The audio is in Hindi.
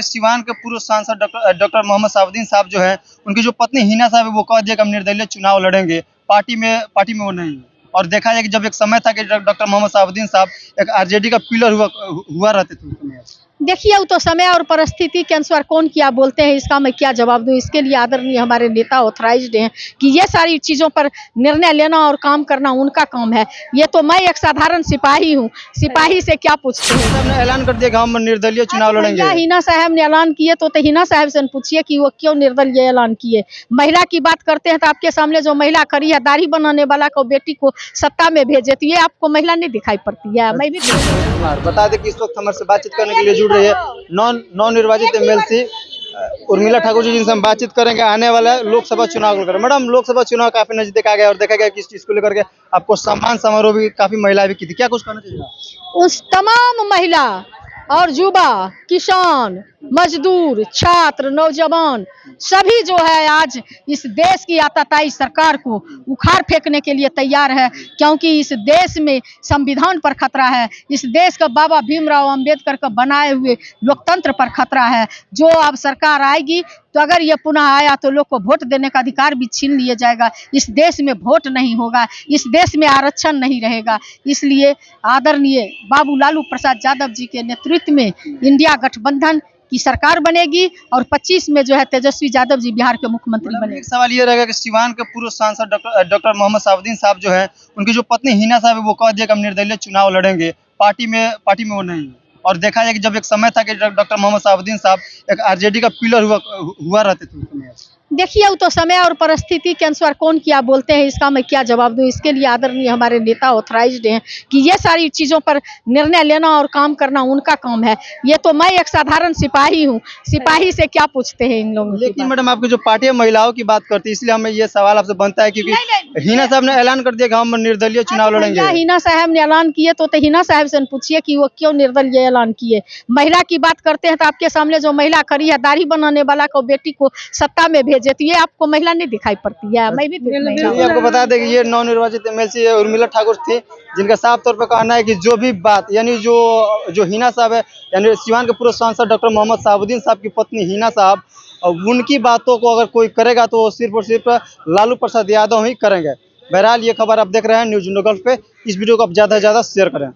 सिवान के पूर्व सांसद डॉक्टर मोहम्मद साबुद्दीन साहब जो है, उनकी जो पत्नी हिना साहब है, वो कह दिया कि हम निर्दलीय चुनाव लड़ेंगे। पार्टी में वो नहीं है। और देखा जाए कि जब एक समय था कि डॉक्टर मोहम्मद साबुद्दीन साहब एक आरजेडी का पिलर हुआ रहते थे उस समय। देखिए, वो तो समय और परिस्थिति के अनुसार कौन क्या बोलते हैं, इसका मैं क्या जवाब दूं। इसके लिए आदरणीय हमारे नेता ऑथराइज्ड हैं कि ये सारी चीज़ों पर निर्णय लेना और काम करना उनका काम है। ये तो मैं एक साधारण सिपाही हूँ, सिपाही से क्या पूछते हैं। साहब ने ऐलान कर दिया कि हम निर्दलीय चुनाव लड़ेंगे। हिना साहब ने ऐलान किए तो हिना साहब से पूछिए कि वो क्यों निर्दलीय ऐलान किए। महिला की बात करते हैं तो आपके सामने जो महिला खड़ी है, दाढ़ी बनाने वाला को बेटी को सत्ता में भेजे, तो ये आपको महिला नहीं दिखाई पड़ती है। मैं भी बता दें कि इस वक्त हमारे से बातचीत करने के लिए जुड़ रही है नॉन निर्वाचित एमएलसी उर्मिला ठाकुर जी, जिनसे हम बातचीत करेंगे आने वाला लोकसभा चुनाव को लेकर। मैडम, लोकसभा चुनाव काफी नजदीक आ गया और देखा गया कि इस चीज को लेकर के आपको सम्मान समारोह भी काफी महिलाएं भी की थी, क्या कुछ कहना चाहिए? उस तमाम महिला और युवा, किसान, मजदूर, छात्र, नौजवान सभी जो है आज इस देश की आताताई सरकार को उखाड़ फेंकने के लिए तैयार है, क्योंकि इस देश में संविधान पर खतरा है। इस देश का बाबा भीमराव अंबेडकर का बनाए हुए लोकतंत्र पर खतरा है। जो अब सरकार आएगी तो अगर ये पुनः आया तो लोग को वोट देने का अधिकार भी छीन लिया जाएगा। इस देश में वोट नहीं होगा, इस देश में आरक्षण नहीं रहेगा। इसलिए आदरणीय बाबू लालू प्रसाद यादव जी के नेतृत्व में इंडिया गठबंधन की सरकार बनेगी और 25 में जो है तेजस्वी यादव जी बिहार के मुख्यमंत्री बनेंगे। एक सवाल ये रहेगा कि सिवान के पूर्व सांसद डॉक्टर मोहम्मद साबुद्दीन साहब जो है, उनकी जो पत्नी हिना साहब है, वो कह दिया कि हम निर्दलीय चुनाव लड़ेंगे। पार्टी में वो नहीं है। और देखा जाए कि जब एक समय था कि डॉक्टर मोहम्मद साबुद्दीन साहब एक आरजेडी का पिलर हुआ रहते थे उस समय। देखिए, वो तो समय और परिस्थिति के अनुसार कौन क्या बोलते हैं, इसका मैं क्या जवाब दूं। इसके लिए आदरणीय हमारे नेता ऑथराइज्ड हैं कि ये सारी चीज़ों पर निर्णय लेना और काम करना उनका काम है। ये तो मैं एक साधारण सिपाही हूँ, सिपाही से क्या पूछते हैं इन लोगों। लेकिन मैडम, आपकी जो पार्टी महिलाओं की बात करती है, इसलिए हमें ये सवाल आपसे बनता है क्योंकि हिना साहब ने ऐलान कर दिया कि हम निर्दलीय चुनाव लड़ेंगे। हिना साहब ने ऐलान किए तो हिना साहब से पूछिए कि वो क्यों निर्दलीय ऐलान किए। महिला की बात करते हैं तो आपके सामने जो महिला खड़ी है, दाढ़ी बनाने वाला को बेटी को सत्ता में भेजे, तो ये आपको महिला नहीं दिखाई पड़ती है। मैं भी आपको बता दें कि ये नवनिर्वाचित एमएलसी उर्मिला ठाकुर थी, जिनका साफ तौर पर कहना है कि जो भी बात यानी जो हिना साहब है, यानी सिवान के पूर्व सांसद डॉक्टर मोहम्मद साबुद्दीन साहब की पत्नी हिना साहब, उनकी बातों को अगर कोई करेगा तो सिर्फ और सिर्फ लालू प्रसाद यादव ही करेंगे। बहरहाल ये खबर आप देख रहे हैं न्यूज़ इंडो गल्फ पे। इस वीडियो को आप ज़्यादा से ज़्यादा शेयर करें।